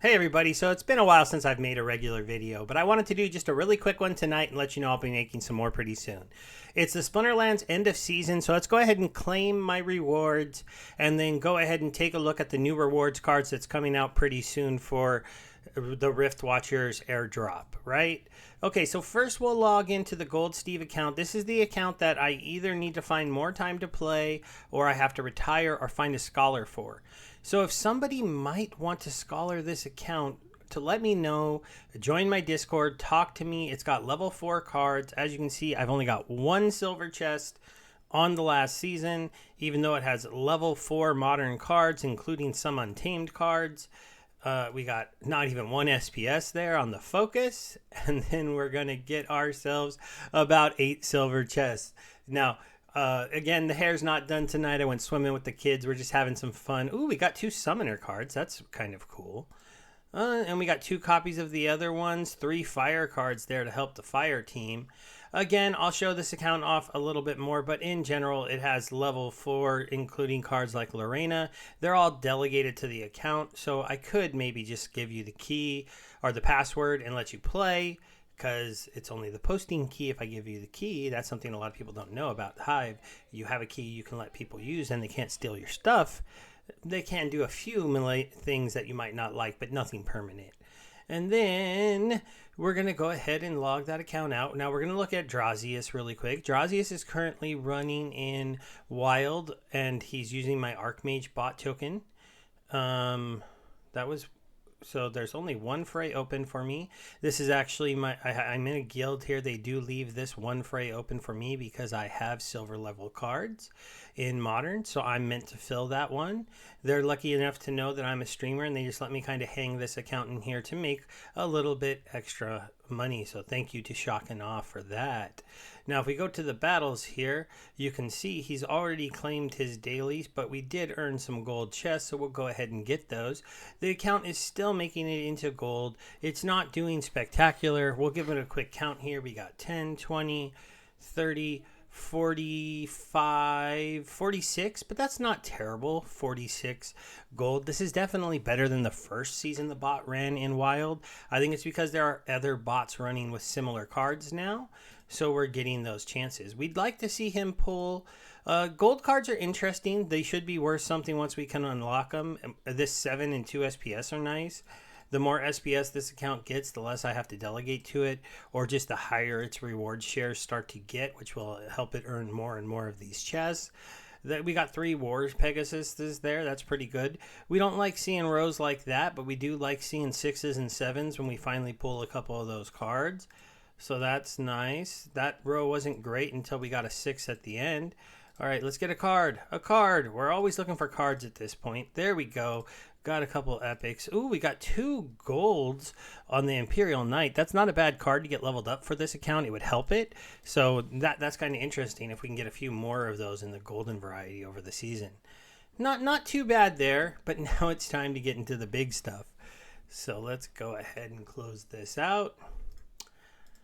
Hey everybody, so it's been a while since I've made a regular video, but I wanted to do just a really quick one tonight and let you know I'll be making some more pretty soon. It's the Splinterlands end of season, so let's go ahead and claim my rewards and then go ahead and take a look at the new rewards cards that's coming out pretty soon for the Rift Watchers airdrop, right? Okay, so first we'll log into the Gold Steve account. This is the account that I either need to find more time to play or I have to retire or find a scholar for. So if somebody might want to scholar this account, to let me know, join my Discord, talk to me. It's got level 4 cards. As you can see, I've only got one silver chest on the last season, even though it has level 4 modern cards, including some untamed cards. We got not even one SPS there on the focus, and then we're going to get ourselves about 8 silver chests. Now, again, the hair's not done tonight. I went swimming with the kids. We're just having some fun. Ooh, we got 2 summoner cards. That's kind of cool. And we got 2 copies of the other ones, 3 fire cards there to help the fire team. Again, I'll show this account off a little bit more, but in general, it has level 4, including cards like Lorena. They're all delegated to the account, so I could maybe just give you the key or the password and let you play, because it's only the posting key. If I give you the key, that's something a lot of people don't know about Hive. You have a key you can let people use, and they can't steal your stuff. They can do a few things that you might not like, but nothing permanent. And then we're going to go ahead and log that account out. Now we're going to look at Drazius really quick. Drazius is currently running in Wild, and he's using my Archmage bot token. So there's only one fray open for me. This is actually I'm in a guild here. They do leave this one fray open for me because I have silver level cards in Modern. So I'm meant to fill that one. They're lucky enough to know that I'm a streamer, and they just let me kind of hang this account in here to make a little bit extra money. So thank you to Shock and Awe for that. Now, if we go to the battles here, you can see he's already claimed his dailies, but we did earn some gold chests, so we'll go ahead and get those. The account is still making it into gold. It's not doing spectacular. We'll give it a quick count here. We got 10, 20, 30, 45, 46, but that's not terrible. 46 gold. This is definitely better than the first season the bot ran in Wild. I think it's because there are other bots running with similar cards now, so we're getting those chances. We'd like to see him pull. Gold cards are interesting. They should be worth something once we can unlock them. This 7 and 2 SPS are nice. The more SPS this account gets, the less I have to delegate to it, or just the higher its reward shares start to get, which will help it earn more and more of these chests. We got 3 Wars Pegasuses there. That's pretty good. We don't like seeing rows like that, but we do like seeing 6s and 7s when we finally pull a couple of those cards. So that's nice. That row wasn't great until we got a 6 at the end. All right, let's get a card. A card. We're always looking for cards at this point. There we go. Got a couple epics. Ooh, we got 2 golds on the Imperial Knight. That's not a bad card to get leveled up for this account. It would help it. So that's kind of interesting if we can get a few more of those in the golden variety over the season. Not too bad there, but now it's time to get into the big stuff. So let's go ahead and close this out.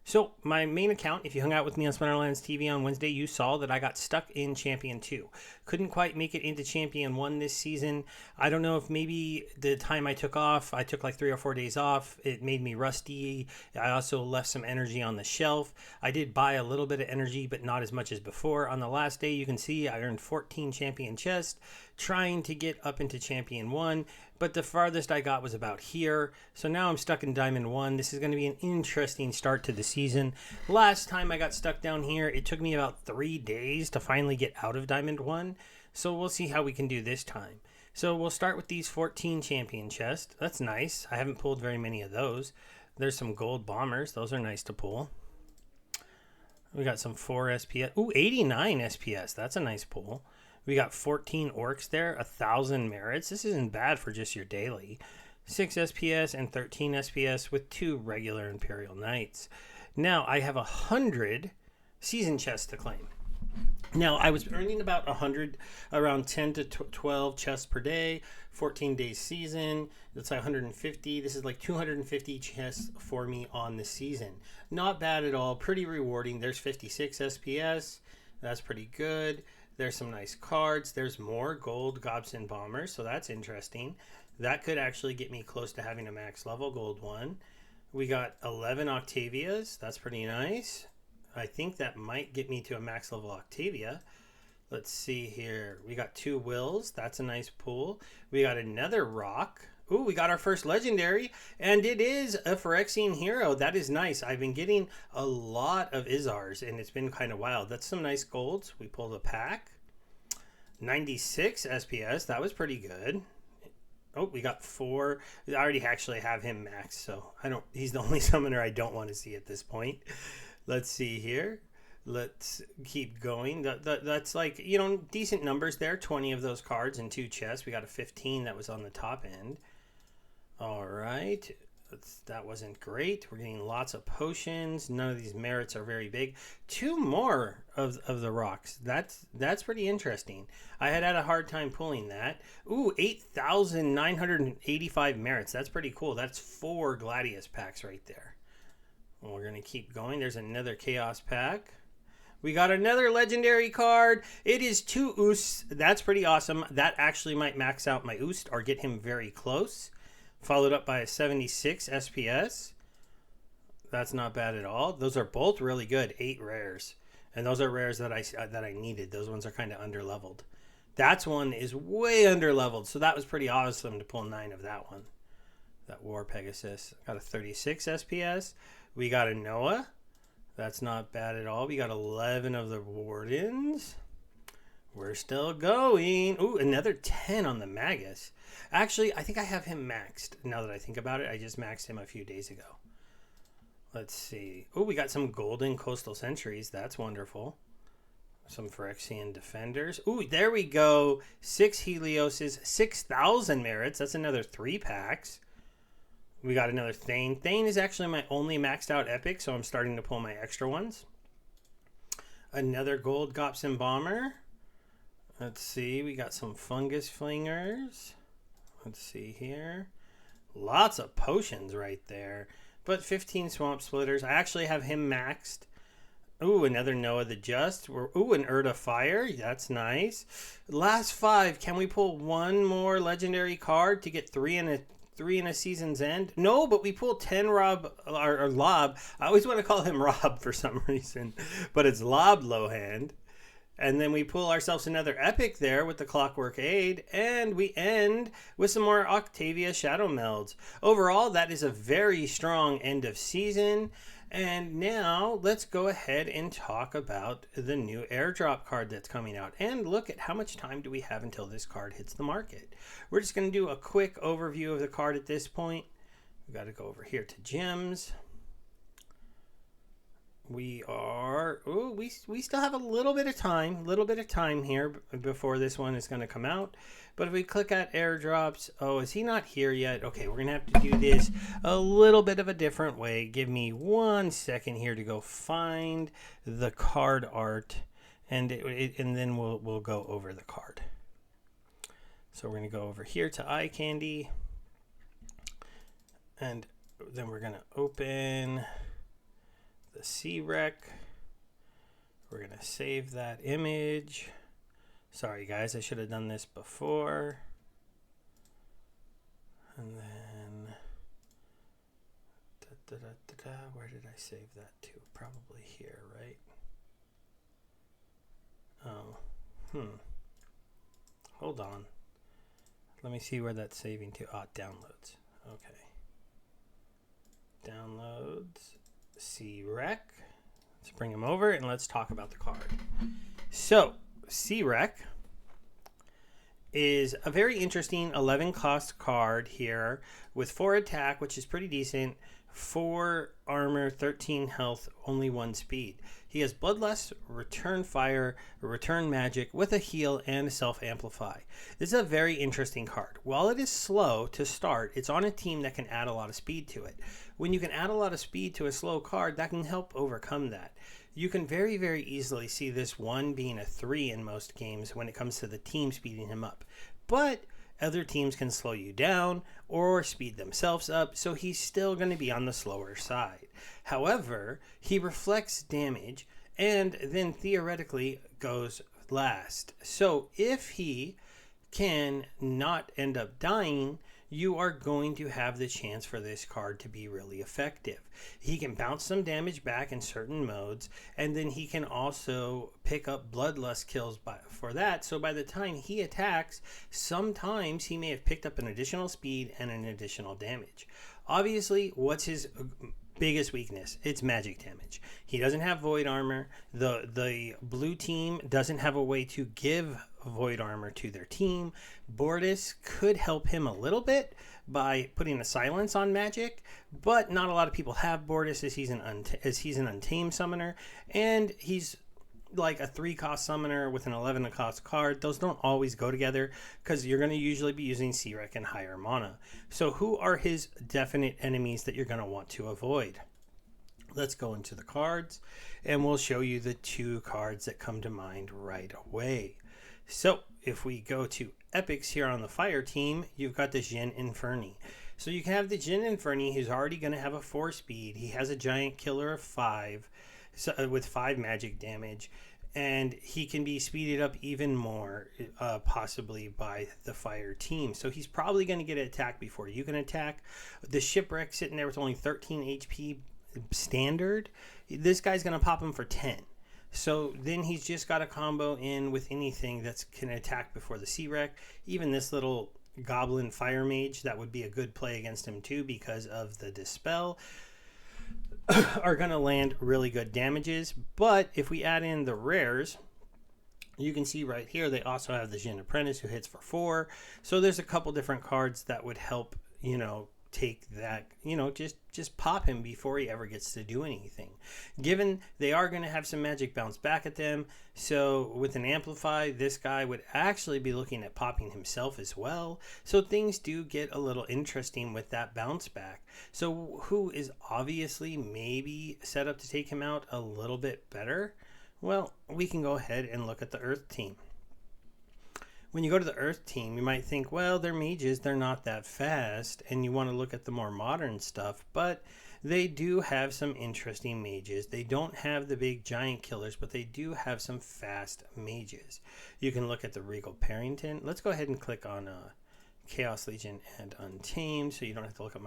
So my main account, if you hung out with me on Splinterlands TV on Wednesday, you saw that I got stuck in Champion 2. Couldn't quite make it into Champion 1 this season. I don't know if maybe the time I took off, I took like 3 or 4 days off. It made me rusty. I also left some energy on the shelf. I did buy a little bit of energy, but not as much as before. On the last day, you can see I earned 14 Champion chests, trying to get up into Champion 1. But the farthest I got was about here. So now I'm stuck in Diamond 1. This is going to be an interesting start to the season. Last time I got stuck down here, it took me about 3 days to finally get out of Diamond 1. So we'll see how we can do this time. So we'll start with these 14 champion chests. That's nice. I haven't pulled very many of those. There's some gold bombers. Those are nice to pull. We got some 4 SPS. Ooh, 89 SPS. That's a nice pull. We got 14 orcs there, 1,000 merits. This isn't bad for just your daily. 6 SPS and 13 SPS with 2 regular Imperial Knights. Now, I have 100 season chests to claim. Now, I was earning about 100, around 10 to 12 chests per day, 14 days season. That's like 150. This is like 250 chests for me on the season. Not bad at all. Pretty rewarding. There's 56 SPS. That's pretty good. There's some nice cards. There's more gold Gobson Bombers, so that's interesting. That could actually get me close to having a max level gold one. We got 11 Octavias. That's pretty nice. I think that might get me to a max level Octavia. Let's see here. We got 2 Wills. That's a nice pull. We got another Rock. Ooh, we got our first legendary, and it is a Phyrexian hero. That is nice. I've been getting a lot of Izars, and it's been kind of wild. That's some nice golds. We pulled a pack. 96 SPS. That was pretty good. Oh, we got 4. I already actually have him maxed, so he's the only summoner I don't want to see at this point. Let's see here. Let's keep going. That's like, decent numbers there. 20 of those cards in 2 chests. We got a 15 that was on the top end. All right. That wasn't great. We're getting lots of potions. None of these merits are very big. 2 more of the rocks. That's pretty interesting. I had a hard time pulling that. Ooh, 8,985 merits. That's pretty cool. That's 4 Gladius packs right there. Well, we're going to keep going. There's another Chaos pack. We got another legendary card. It is 2 Oosts. That's pretty awesome. That actually might max out my Oost or get him very close. Followed up by a 76 SPS. That's not bad at all. Those are both really good. 8 rares. And those are rares that I needed. Those ones are kind of underleveled. That one is way underleveled. So that was pretty awesome to pull 9 of that one. That War Pegasus. Got a 36 SPS. We got a Noah. That's not bad at all. We got 11 of the Wardens. We're still going. Ooh, another 10 on the Magus. Actually, I think I have him maxed. Now that I think about it, I just maxed him a few days ago. Let's see. Ooh, we got some golden Coastal Sentries. That's wonderful. Some Phyrexian Defenders. Ooh, there we go. 6 Helioses, 6,000 merits. That's another 3 packs. We got another Thane. Thane is actually my only maxed out epic, so I'm starting to pull my extra ones. Another gold Gobson Bomber. Let's see. We got some Fungus Flingers. Let's see here. Lots of potions right there. But 15 Swamp Splitters. I actually have him maxed. Ooh, another Noah the Just. Ooh, an Urda Fire. That's nice. Last 5. Can we pull one more legendary card to get 3 in a season's end? No, but we pulled 10 Rob or Lob. I always want to call him Rob for some reason, but it's Lob Lowhand. And then we pull ourselves another epic there with the Clockwork Aid, and we end with some more Octavia Shadow Melds. Overall, that is a very strong end of season. And now let's go ahead and talk about the new Airdrop card that's coming out and look at how much time do we have until this card hits the market. We're just going to do a quick overview of the card at this point. We've got to go over here to gems. We still have a little bit of time here before this one is going to come out. But if we click at airdrops, oh, is he not here yet? Okay, we're going to have to do this a little bit of a different way. Give me 1 second here to go find the card art, and then we'll go over the card. So we're going to go over here to Eye Candy, and then we're going to open the C-Rec. We're going to save that image. Sorry guys, I should have done this before. And then where did I save that to? Probably here, right? Oh, hold on. Let me see where that's saving to. Downloads. Okay. Downloads. C-Rec. Let's bring him over and let's talk about the card. So, C-Rec is a very interesting 11 cost card here with 4 attack, which is pretty decent, 4 armor, 13 health, only 1 speed. He has Bloodlust, Return Fire, Return Magic with a heal and a Self-Amplify. This is a very interesting card. While it is slow to start, it's on a team that can add a lot of speed to it. When you can add a lot of speed to a slow card, that can help overcome that. You can very, very easily see this one being a 3 in most games when it comes to the team speeding him up. But other teams can slow you down or speed themselves up, so he's still going to be on the slower side. However, he reflects damage and then theoretically goes last. So if he can not end up dying, you are going to have the chance for this card to be really effective. He can bounce some damage back in certain modes, and then he can also pick up bloodlust kills for that. So by the time he attacks, sometimes he may have picked up an additional speed and an additional damage. Obviously, what's his biggest weakness? It's magic damage. He doesn't have void armor. The blue team doesn't have a way to give void armor to their team. Bortus could help him a little bit by putting a silence on magic, but not a lot of people have Bortus as he's an untamed summoner, and he's like a 3-cost summoner with an 11-cost card. Those don't always go together because you're going to usually be using C-Rec and higher mana. So who are his definite enemies that you're going to want to avoid? Let's go into the cards, and we'll show you the 2 cards that come to mind right away. So if we go to epics here on the fire team, you've got the Jin Inferni. So you can have the Jin Inferni, who's already going to have a 4 speed. He has a giant killer of 5 with 5 magic damage, and he can be speeded up even more, possibly by the fire team. So he's probably going to get an attack before you can attack. The Shipwreck sitting there with only 13 HP standard, this guy's going to pop him for 10. So then he's just got a combo in with anything that can attack before the C-Rec. Even this little Goblin Fire Mage, that would be a good play against him too because of the Dispel, are going to land really good damages. But if we add in the rares, you can see right here they also have the Jin Apprentice who hits for 4. So there's a couple different cards that would help, take that, just pop him before he ever gets to do anything. Given they are going to have some magic bounce back at them, so with an Amplify, this guy would actually be looking at popping himself as well. So things do get a little interesting with that bounce back. So who is obviously maybe set up to take him out a little bit better? Well, we can go ahead and look at the Earth team. When you go to the Earth team, you might think, well, they're mages, they're not that fast, and you want to look at the more modern stuff, but they do have some interesting mages. They don't have the big giant killers, but they do have some fast mages. You can look at the Regal Parrington. Let's go ahead and click on Chaos Legion and Untamed, so you don't have to look at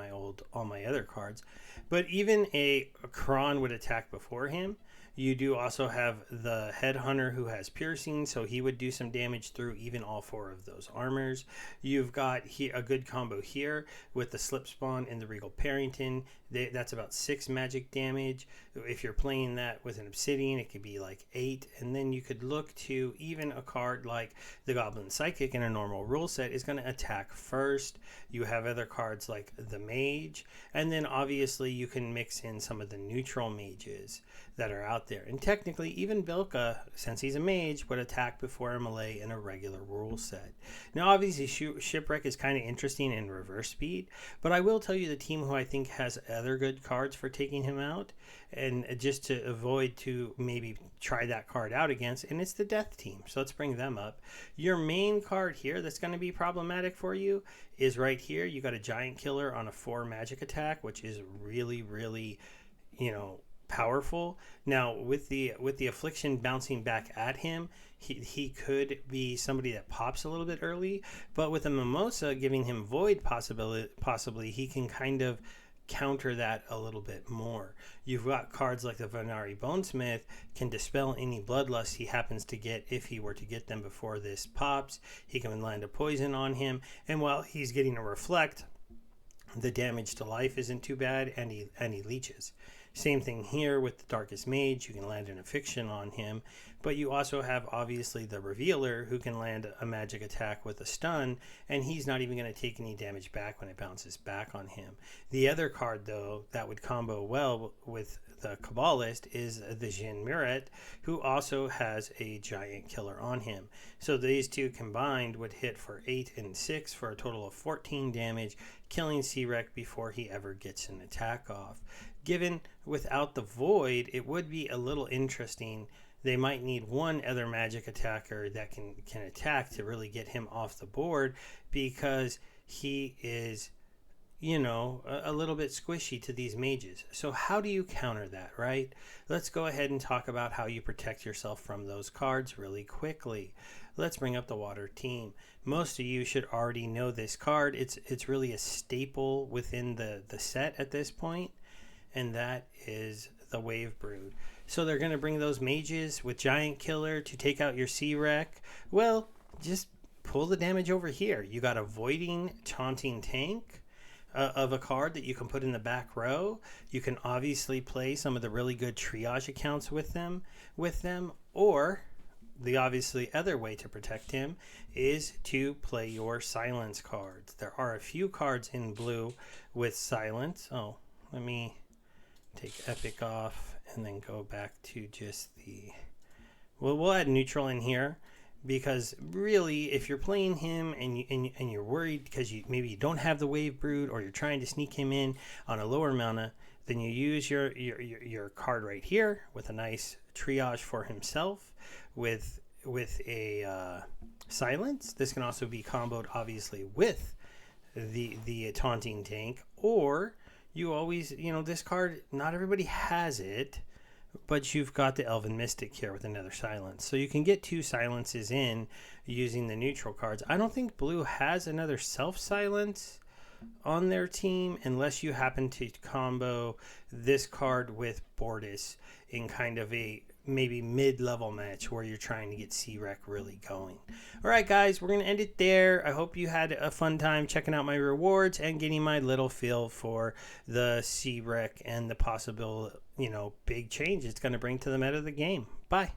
all my other cards. But even a Kron would attack before him. You do also have the Headhunter who has piercing, so he would do some damage through even all 4 of those armors. You've got a good combo here with the Slip Spawn and the Regal Parrington. That's about 6 magic damage. If you're playing that with an Obsidian, it could be like 8. And then you could look to even a card like the Goblin Psychic in a normal rule set is going to attack first. You have other cards like the Mage. And then obviously you can mix in some of the neutral mages that are out there. And technically, even Bilka, since he's a mage, would attack before a melee in a regular rule set. Now, obviously, Shipwreck is kind of interesting in reverse speed, but I will tell you the team who I think has other good cards for taking him out, and just to avoid to maybe try that card out against, and it's the Death team. So let's bring them up. Your main card here that's going to be problematic for you is right here. You got a Giant Killer on a 4 magic attack, which is really, really, powerful. Now with the Affliction bouncing back at him, he could be somebody that pops a little bit early, but with a Mimosa giving him void possibly he can kind of counter that a little bit more. You've got cards like the Venari Bonesmith can dispel any bloodlust he happens to get. If he were to get them before this pops, he can land a poison on him, and while he's getting a reflect, the damage to life isn't too bad, and he leeches. Same thing here with the Darkest Mage. You can land an Affliction on him, but you also have obviously the Revealer who can land a magic attack with a stun, and he's not even going to take any damage back when it bounces back on him. The other card, though, that would combo well with the Kabbalist is the Jin Muret, who also has a Giant Killer on him. So these two combined would hit for 8 and 6 for a total of 14 damage, killing C-Rec before he ever gets an attack off. Given without the Void, it would be a little interesting. They might need one other magic attacker that can attack to really get him off the board, because he is, a little bit squishy to these mages. So how do you counter that, right? Let's go ahead and talk about how you protect yourself from those cards really quickly. Let's bring up the water team. Most of you should already know this card. It's really a staple within the set at this point, and that is the Wave Brood. So they're going to bring those mages with Giant Killer to take out your Sea Wreck. Well, just pull the damage over here. You got Avoiding Taunting Tank of a card that you can put in the back row. You can obviously play some of the really good triage accounts with them, or the obviously other way to protect him is to play your silence cards. There are a few cards in blue with silence. Oh, let me take Epic off and then go back to just the... Well, we'll add neutral in here, because really, if you're playing him and you're worried because maybe you don't have the Wave Brood, or you're trying to sneak him in on a lower mana, then you use your card right here with a nice triage for himself with a silence. This can also be comboed obviously with the Taunting Tank, or you always, this card, not everybody has it, but you've got the Elven Mystic here with another silence. So you can get 2 silences in using the neutral cards. I don't think blue has another self-silence on their team unless you happen to combo this card with Bortus in kind of a maybe mid-level match where you're trying to get C-Rec really going. All right, guys, we're going to end it there. I hope you had a fun time checking out my rewards and getting my little feel for the C-Rec and the possible, big change it's going to bring to the meta of the game. Bye.